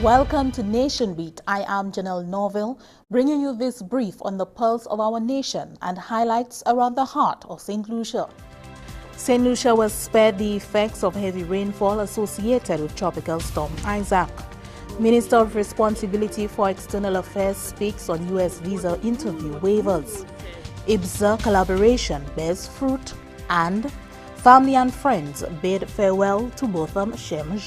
Welcome to Nation Beat. I am Janelle Norville, bringing you this brief on the pulse of our nation and highlights around the heart of St. Lucia. St. Lucia was spared the effects of heavy rainfall associated with Tropical Storm Isaac. Minister of Responsibility for External Affairs speaks on U.S. visa interview waivers. IBSA collaboration bears fruit, and family and friends bid farewell to Botham Shem.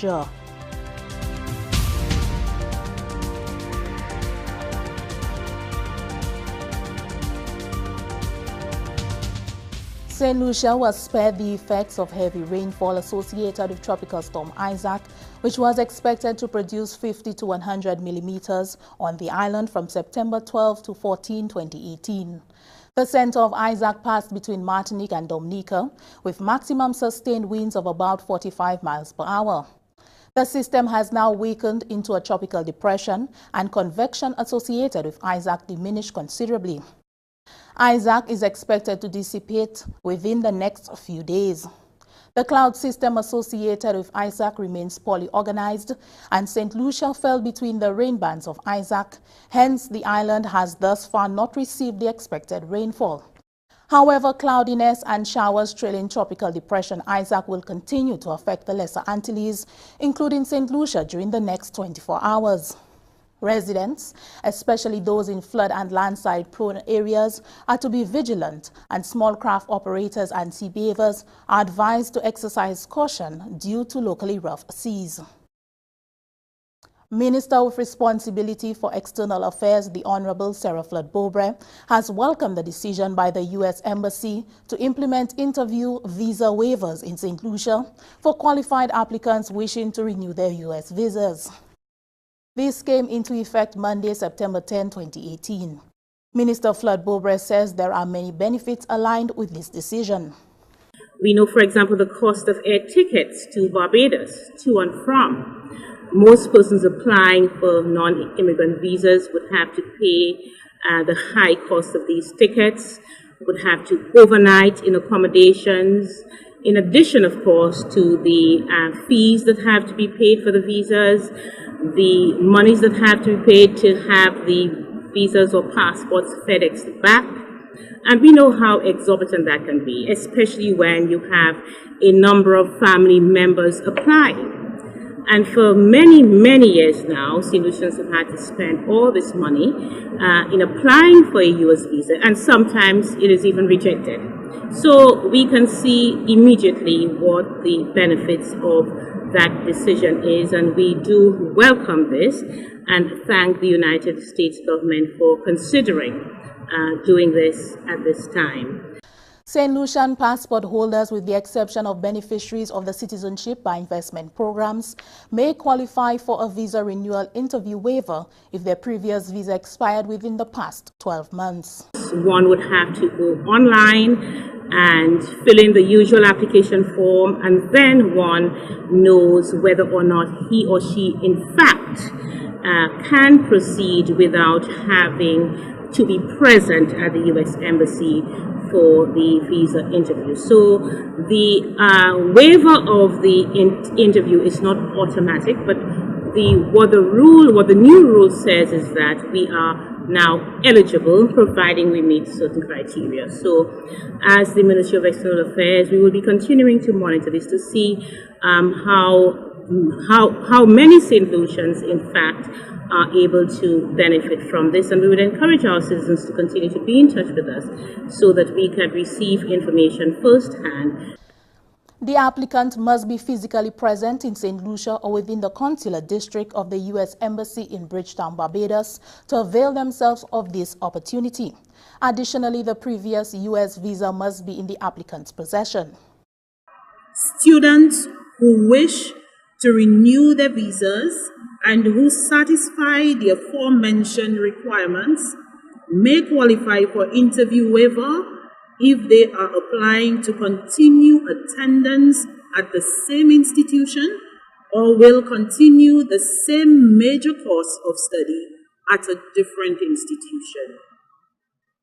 St. Lucia was spared the effects of heavy rainfall associated with Tropical Storm Isaac, which was expected to produce 50 to 100 millimeters on the island from September 12 to 14, 2018. The center of Isaac passed between Martinique and Dominica, with maximum sustained winds of about 45 miles per hour. The system has now weakened into a tropical depression, and convection associated with Isaac diminished considerably. Isaac is expected to dissipate within the next few days. The cloud system associated with Isaac remains poorly organized, and St. Lucia fell between the rain bands of Isaac. Hence, the island has thus far not received the expected rainfall. However, cloudiness and showers trailing Tropical Depression Isaac will continue to affect the Lesser Antilles, including St. Lucia, during the next 24 hours. Residents, especially those in flood and landslide-prone areas, are to be vigilant, and small craft operators and sea bathers are advised to exercise caution due to locally rough seas. Minister with Responsibility for External Affairs, the Honorable Sarah Flood-Bobre, has welcomed the decision by the U.S. Embassy to implement interview visa waivers in St. Lucia for qualified applicants wishing to renew their U.S. visas. This came into effect Monday, September 10, 2018. Minister Flood-Bobre says there are many benefits aligned with this decision. We know, for example, the cost of air tickets to Barbados, to and from. Most persons applying for non-immigrant visas would have to pay the high cost of these tickets, would have to overnight in accommodations, in addition, of course, to the fees that have to be paid for the visas, the monies that have to be paid to have the visas or passports FedExed back. And we know how exorbitant that can be, especially when you have a number of family members applying. And for many, many years now, St. Lucians have had to spend all this money in applying for a U.S. visa, and sometimes it is even rejected. So we can see immediately what the benefits of that decision is, and we do welcome this and thank the United States government for considering doing this at this time. St. Lucian passport holders, with the exception of beneficiaries of the Citizenship by Investment programs, may qualify for a visa renewal interview waiver if their previous visa expired within the past 12 months. One would have to go online and fill in the usual application form, and then one knows whether or not he or she in fact can proceed without having to be present at the U.S. Embassy for the visa interview. So the waiver of the interview is not automatic, but what the new rule says is that we are now eligible, providing we meet certain criteria. So as the Ministry of External Affairs, we will be continuing to monitor this to see how many St. Lucians, in fact, are able to benefit from this. And we would encourage our citizens to continue to be in touch with us so that we can receive information firsthand. The applicant must be physically present in St. Lucia or within the consular district of the U.S. Embassy in Bridgetown, Barbados, to avail themselves of this opportunity. Additionally, the previous U.S. visa must be in the applicant's possession. Students who wish to renew their visas and who satisfy the aforementioned requirements may qualify for interview waiver if they are applying to continue attendance at the same institution or will continue the same major course of study at a different institution.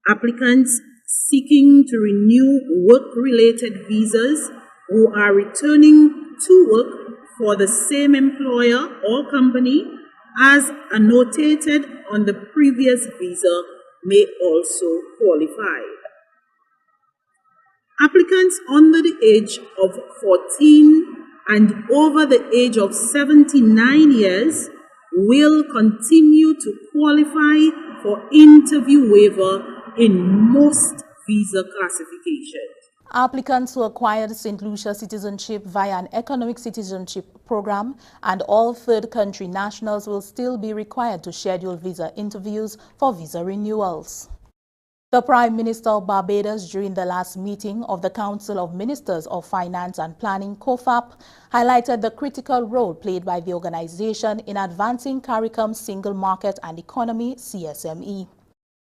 Applicants seeking to renew work-related visas who are returning to work for the same employer or company as annotated on the previous visa may also qualify. Applicants under the age of 14 and over the age of 79 years will continue to qualify for interview waiver in most visa classifications. Applicants who acquired St. Lucia citizenship via an economic citizenship program and all third country nationals will still be required to schedule visa interviews for visa renewals. The Prime Minister of Barbados, during the last meeting of the Council of Ministers of Finance and Planning, COFAP, highlighted the critical role played by the organization in advancing CARICOM's single market and economy, CSME.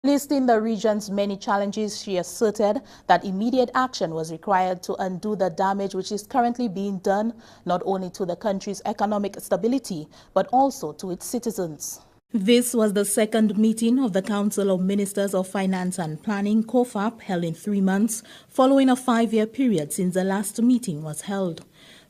Listing the region's many challenges, she asserted that immediate action was required to undo the damage which is currently being done not only to the country's economic stability, but also to its citizens. This was the second meeting of the Council of Ministers of Finance and Planning, COFAP, held in 3 months, following a 5-year period since the last meeting was held.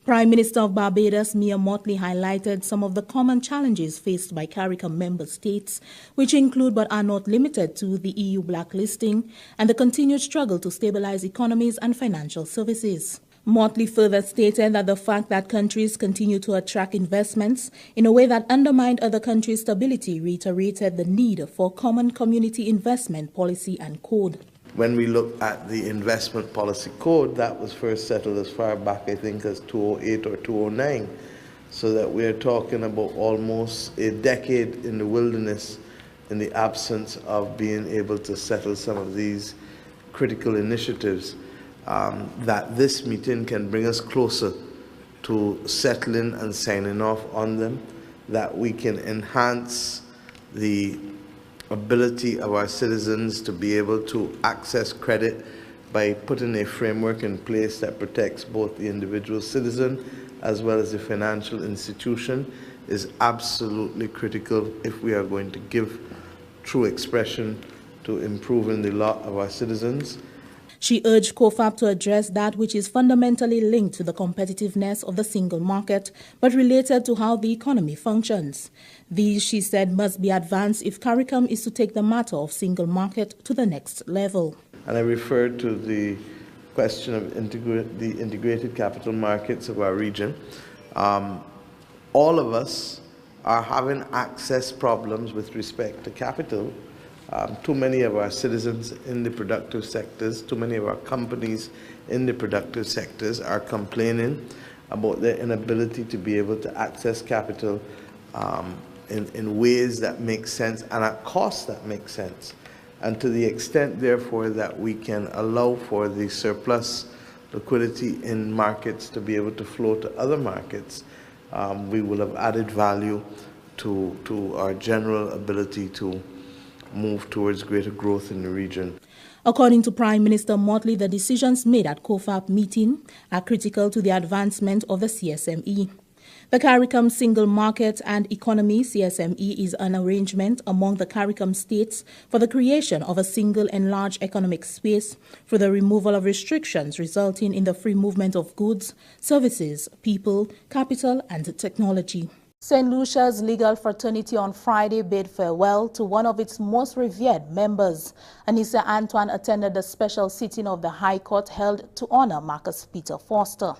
Prime Minister of Barbados, Mia Mottley, highlighted some of the common challenges faced by CARICOM member states, which include but are not limited to the EU blacklisting and the continued struggle to stabilize economies and financial services. Mottley further stated that the fact that countries continue to attract investments in a way that undermined other countries' stability reiterated the need for common community investment policy and code. When we look at the investment policy code, that was first settled as far back, I think, as 2008 or 2009. So that we are talking about almost a decade in the wilderness in the absence of being able to settle some of these critical initiatives. That this meeting can bring us closer to settling and signing off on them, that we can enhance the ability of our citizens to be able to access credit by putting a framework in place that protects both the individual citizen as well as the financial institution is absolutely critical if we are going to give true expression to improving the lot of our citizens. She urged COFAP to address that which is fundamentally linked to the competitiveness of the single market, but related to how the economy functions. These, she said, must be advanced if CARICOM is to take the matter of single market to the next level. And I referred to the question of the integrated capital markets of our region. All of us are having access problems with respect to capital. Too many of our citizens in the productive sectors, too many of our companies in the productive sectors are complaining about their inability to be able to access capital in ways that make sense and at costs that make sense. And to the extent, therefore, that we can allow for the surplus liquidity in markets to be able to flow to other markets, we will have added value to our general ability to move towards greater growth in the region. According to Prime Minister Mottley, the decisions made at COFAP meeting are critical to the advancement of the CSME. The CARICOM Single Market and Economy CSME is an arrangement among the CARICOM states for the creation of a single enlarged economic space for the removal of restrictions resulting in the free movement of goods, services, people, capital and technology. St. Lucia's legal fraternity on Friday bid farewell to one of its most revered members. Anissa Antoine attended the special sitting of the High Court held to honor Marcus Peter Foster.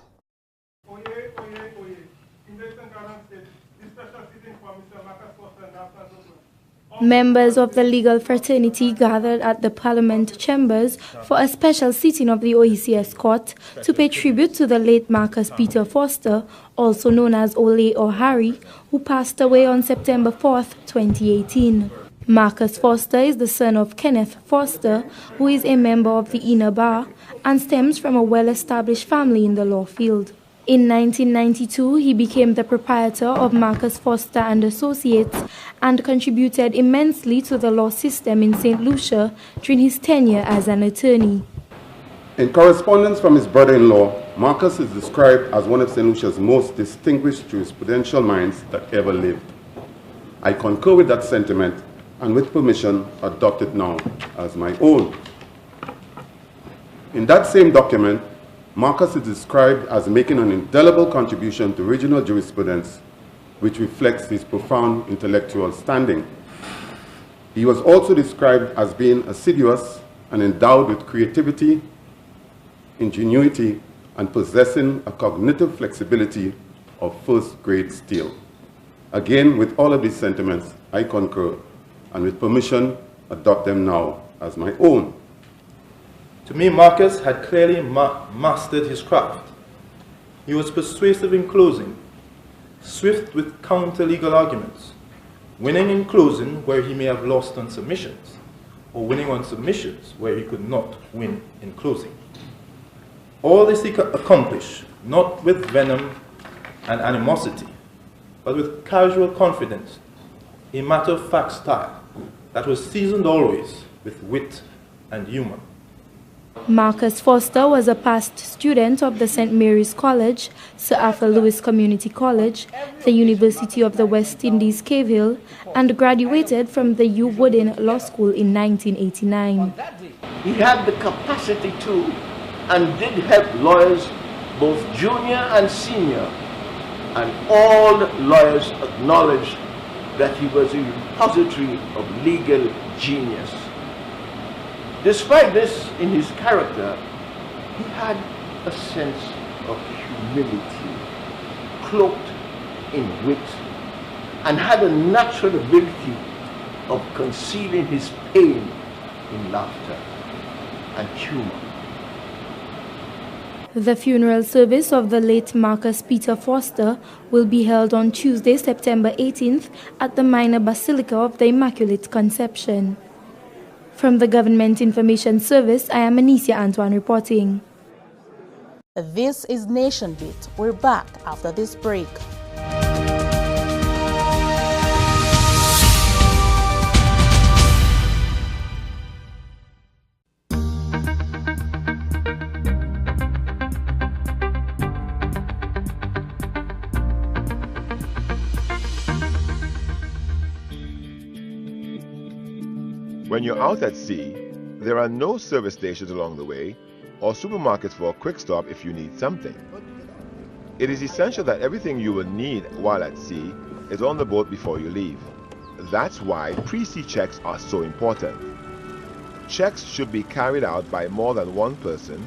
Members of the legal fraternity gathered at the Parliament chambers for a special sitting of the OECS court to pay tribute to the late Marcus Peter Foster, also known as Ole or Harry, who passed away on September 4th, 2018. Marcus Foster is the son of Kenneth Foster, who is a member of the Inner Bar and stems from a well-established family in the law field. In 1992, he became the proprietor of Marcus Foster and Associates and contributed immensely to the law system in St. Lucia during his tenure as an attorney. In correspondence from his brother-in-law, Marcus is described as one of St. Lucia's most distinguished jurisprudential minds that ever lived. I concur with that sentiment and with permission adopt it now as my own. In that same document, Marcus is described as making an indelible contribution to regional jurisprudence, which reflects his profound intellectual standing. He was also described as being assiduous and endowed with creativity, ingenuity, and possessing a cognitive flexibility of first-grade steel. Again, with all of these sentiments, I concur, and with permission, adopt them now as my own. To me, Marcus had clearly mastered his craft. He was persuasive in closing, swift with counter-legal arguments, winning in closing where he may have lost on submissions, or winning on submissions where he could not win in closing. All this he could accomplish, not with venom and animosity, but with casual confidence, a matter-of-fact style that was seasoned always with wit and humor. Marcus Foster was a past student of the St. Mary's College, Sir Arthur Lewis Community College, the University of the West Indies Cave Hill, and graduated from the U Woodin Law School in 1989. He had the capacity to and did help lawyers, both junior and senior, and all lawyers acknowledged that he was a repository of legal genius. Despite this in his character, he had a sense of humility, cloaked in wit, and had a natural ability of concealing his pain in laughter and humor. The funeral service of the late Marcus Peter Foster will be held on Tuesday, September 18th at the Minor Basilica of the Immaculate Conception. From the Government Information Service, I am Anicia Antoine reporting. This is Nation Beat. We're back after this break. When you're out at sea, there are no service stations along the way or supermarkets for a quick stop if you need something. It is essential that everything you will need while at sea is on the boat before you leave. That's why pre-sea checks are so important. Checks should be carried out by more than one person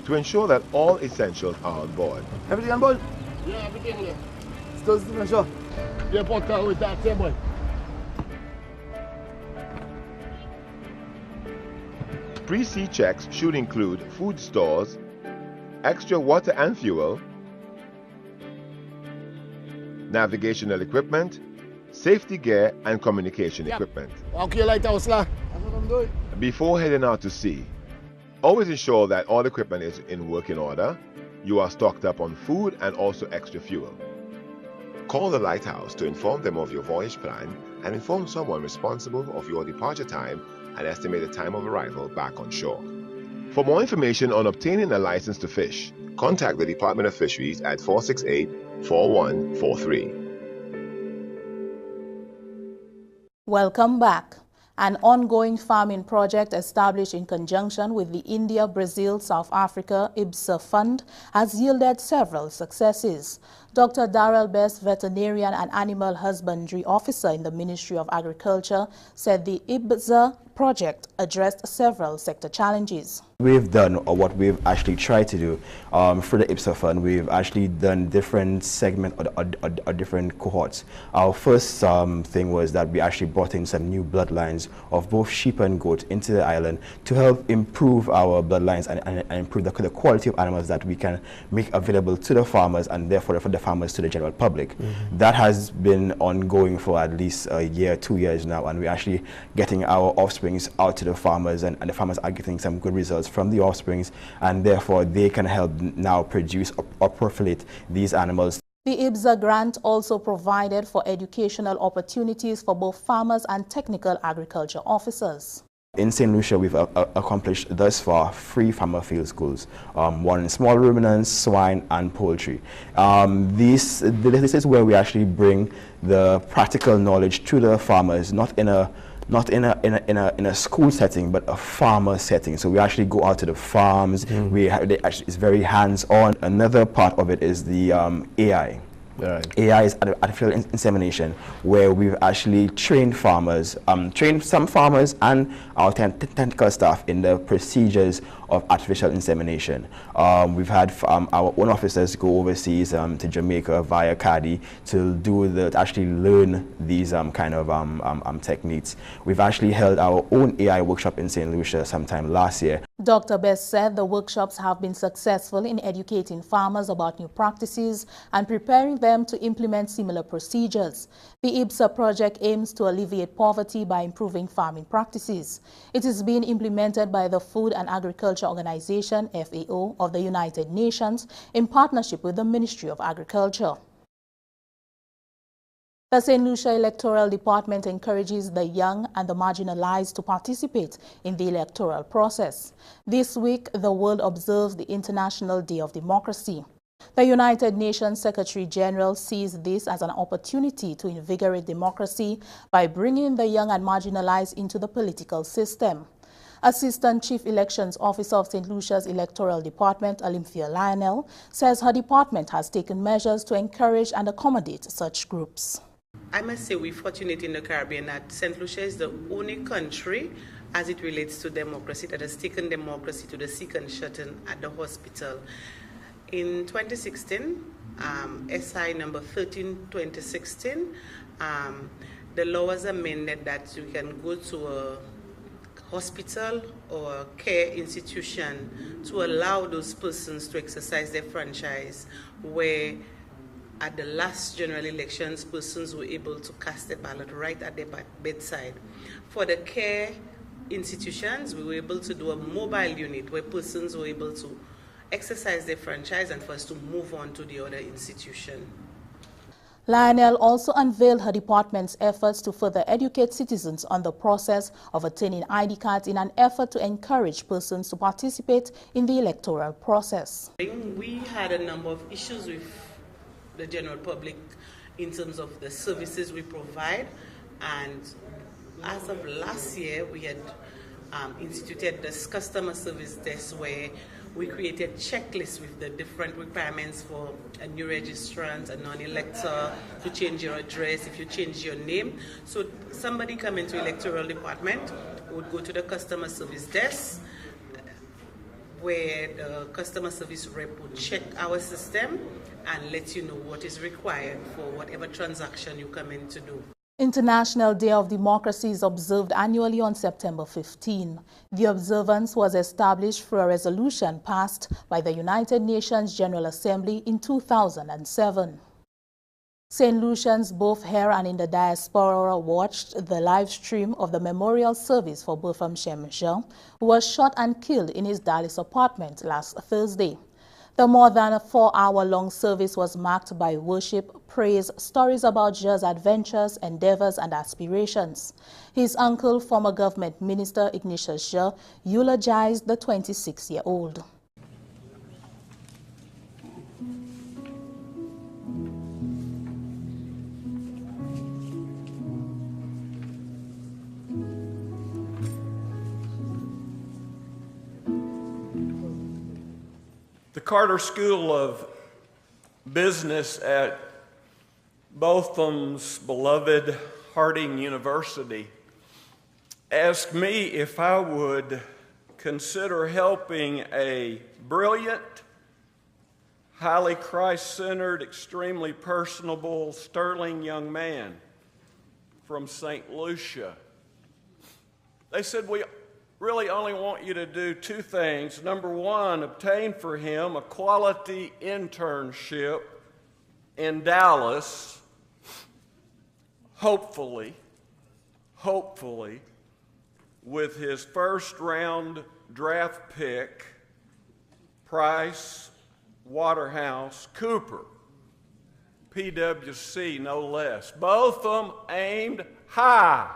to ensure that all essentials are on board. Everything on board? Yeah, everything here. Still the show. Yeah, podcast with that boy. Pre-sea checks should include food stores, extra water and fuel, navigational equipment, safety gear, and communication equipment. Okay, lighthouse, that's what I'm doing. Before heading out to sea, always ensure that all equipment is in working order, you are stocked up on food and also extra fuel. Call the lighthouse to inform them of your voyage plan and inform someone responsible of your departure time and estimated time of arrival back on shore. For more information on obtaining a license to fish, contact the Department of Fisheries at 468-4143. Welcome back. An ongoing farming project established in conjunction with the India, Brazil, South Africa IBSA Fund has yielded several successes. Dr. Darrell Best, veterinarian and animal husbandry officer in the Ministry of Agriculture, said the IBSA project addressed several sector challenges. We've done, or what we've actually tried to do through the IBSA Fund, we've actually done different segments or different cohorts. Our first thing was that we actually brought in some new bloodlines of both sheep and goat into the island to help improve our bloodlines and improve the quality of animals that we can make available to the farmers and therefore for the farmers to the general public. That has been ongoing for at least a year, 2 years now, and we're actually getting our offsprings out to the farmers, and the farmers are getting some good results from the offsprings, and therefore they can help now produce or profilate these animals. The IBSA grant also provided for educational opportunities for both farmers and technical agriculture officers. In St. Lucia, we've accomplished thus far 3 farmer field schools, one in small ruminants, swine, and poultry. This is where we actually bring the practical knowledge to the farmers, not in a school setting, but a farmer setting. So we actually go out to the farms. It's very hands-on. Another part of it is the AI. AI is artificial insemination, where we've actually trained farmers, trained some farmers and our technical staff in the procedures of artificial insemination. We've had our own officers go overseas to Jamaica via CADI to actually learn these kind of techniques. We've actually held our own AI workshop in St. Lucia sometime last year. Dr. Best said the workshops have been successful in educating farmers about new practices and preparing them to implement similar procedures. The IBSA project aims to alleviate poverty by improving farming practices. It is being implemented by the Food and Agriculture Organization, FAO, of the United Nations in partnership with the Ministry of Agriculture. The St. Lucia Electoral Department encourages the young and the marginalized to participate in the electoral process. This week, the world observes the International Day of Democracy. The United Nations Secretary General sees this as an opportunity to invigorate democracy by bringing the young and marginalized into the political system. Assistant Chief Elections Officer of St. Lucia's Electoral Department, Olympia Lionel, says her department has taken measures to encourage and accommodate such groups. I must say we're fortunate in the Caribbean that St. Lucia is the only country, as it relates to democracy, that has taken democracy to the second shutting at the hospital. In 2016, SI number 13/2016, the law was amended that you can go to a hospital or a care institution to allow those persons to exercise their franchise, where at the last general elections, persons were able to cast a ballot right at their bedside. For the care institutions, we were able to do a mobile unit where persons were able to exercise their franchise and for us to move on to the other institution. Lionel also unveiled her department's efforts to further educate citizens on the process of obtaining ID cards in an effort to encourage persons to participate in the electoral process. We had a number of issues with the general public in terms of the services we provide, and as of last year we had instituted this customer service desk where we created checklists with the different requirements for a new registrant, a non-elector, to change your address, if you change your name. So somebody coming to electoral department would go to the customer service desk where the customer service rep would check our system and let you know what is required for whatever transaction you come in to do. International Day of Democracy is observed annually on September 15. The observance was established through a resolution passed by the United Nations General Assembly in 2007. St. Lucians both here and in the diaspora watched the live stream of the memorial service for Botham Shem, who was shot and killed in his Dallas apartment last Thursday. The more than a 4-hour-long service was marked by worship, praise, stories about Jeh's adventures, endeavors, and aspirations. His uncle, former government minister Ignatius Jeh, eulogized the 26-year-old. The Carter School of Business at Botham's beloved Harding University asked me if I would consider helping a brilliant, highly Christ-centered, extremely personable, sterling young man from St. Lucia. They said, we really only want you to do two things. Number one, obtain for him a quality internship in Dallas, hopefully, with his first round draft pick, Price Waterhouse Cooper, PWC no less. Botham aimed high.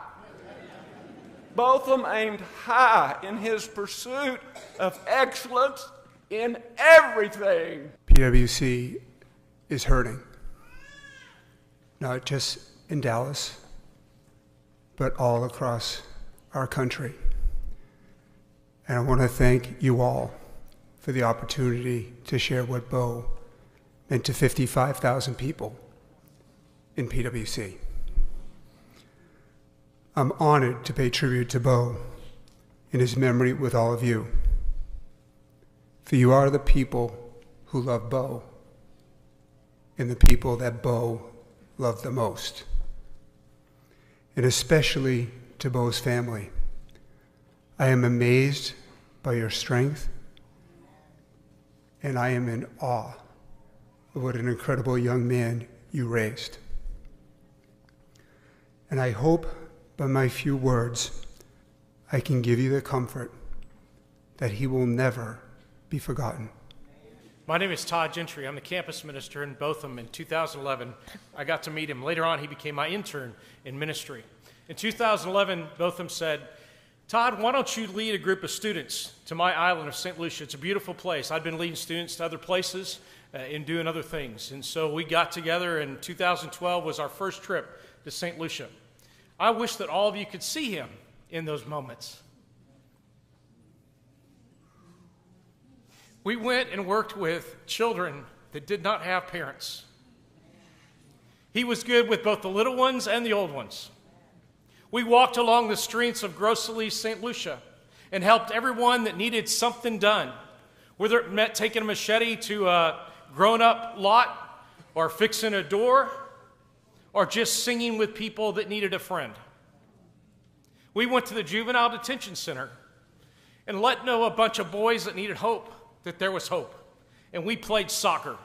Botham aimed high in his pursuit of excellence in everything. PWC is hurting, not just in Dallas, but all across our country. And I want to thank you all for the opportunity to share what Bo meant to 55,000 people in PwC. I'm honored to pay tribute to Bo in his memory with all of you. For you are the people who love Bo and the people that Bo loved the most. And especially to Bo's family. I am amazed by your strength, and I am in awe of what an incredible young man you raised. And I hope by my few words, I can give you the comfort that he will never be forgotten. My name is Todd Gentry. I'm the campus minister in Botham. In 2011, I got to meet him. Later on, he became my intern in ministry. In 2011, Botham said, Todd, why don't you lead a group of students to my island of St. Lucia? It's a beautiful place. I've been leading students to other places and doing other things. And so we got together, and 2012 was our first trip to St. Lucia. I wish that all of you could see him in those moments. We went and worked with children that did not have parents. He was good with both the little ones and the old ones. We walked along the streets of Grocery St. Lucia and helped everyone that needed something done, whether it meant taking a machete to a grown-up lot or fixing a door or just singing with people that needed a friend. We went to the juvenile detention center and let know a bunch of boys that needed hope that there was hope. And we played soccer.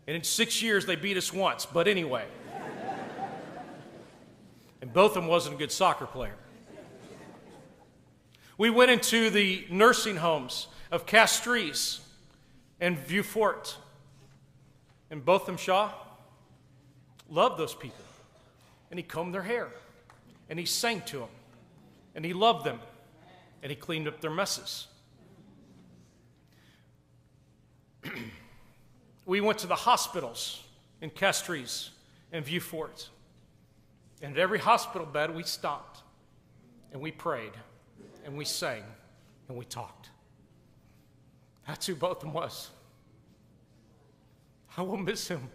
And in 6 years, they beat us once. But anyway. And Botham wasn't a good soccer player. We went into the nursing homes of Castries and Vieux-Fort. And Botham Shaw loved those people. And he combed their hair. And he sang to them. And he loved them. And he cleaned up their messes. We went to the hospitals in Castries and Vieux-Fort. And at every hospital bed, we stopped. And we prayed. And we sang. And we talked. That's who Botham was. I will miss him.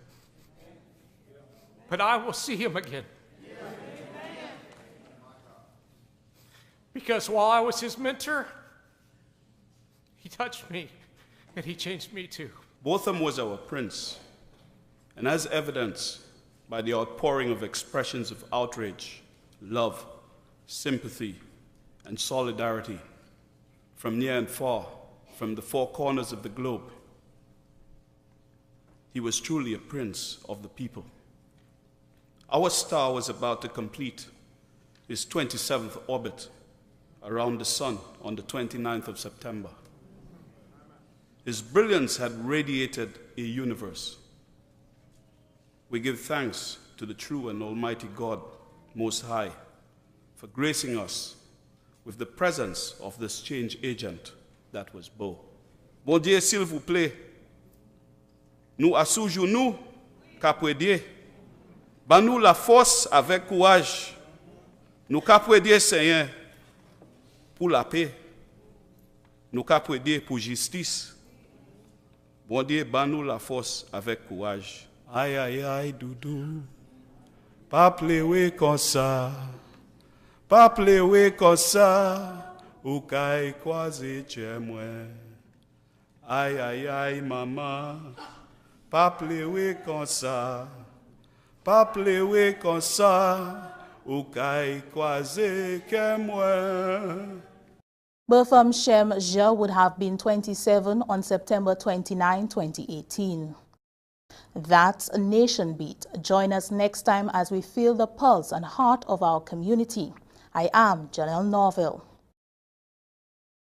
But I will see him again. Because while I was his mentor, he touched me, and he changed me too. Botham was our prince, and as evidenced by the outpouring of expressions of outrage, love, sympathy, and solidarity from near and far, from the four corners of the globe, he was truly a prince of the people. Our star was about to complete his 27th orbit around the sun on the 29th of September. His brilliance had radiated a universe. We give thanks to the true and almighty God, Most High, for gracing us with the presence of this change agent that was Bo. Bon Dieu, s'il vous plaît, nous assougeons nous, capouedier, ban nous la force avec courage, nous capouedier Seigneur, pour la paix, nous capouedier pour justice. Bon Dieu, ban nous la force avec courage. Aïe, aïe, aïe, doudou, pas pleurer comme ça, pas pleurer comme ça, ou caille croisé chez moi. Aïe, aïe, aïe, maman, pas pleurer comme ça, pas pleurer comme ça, ou caille croisé chez moi. Botham Shem would have been 27 on September 29, 2018. That's a Nation Beat. Join us next time as we feel the pulse and heart of our community. I am Janelle Norville.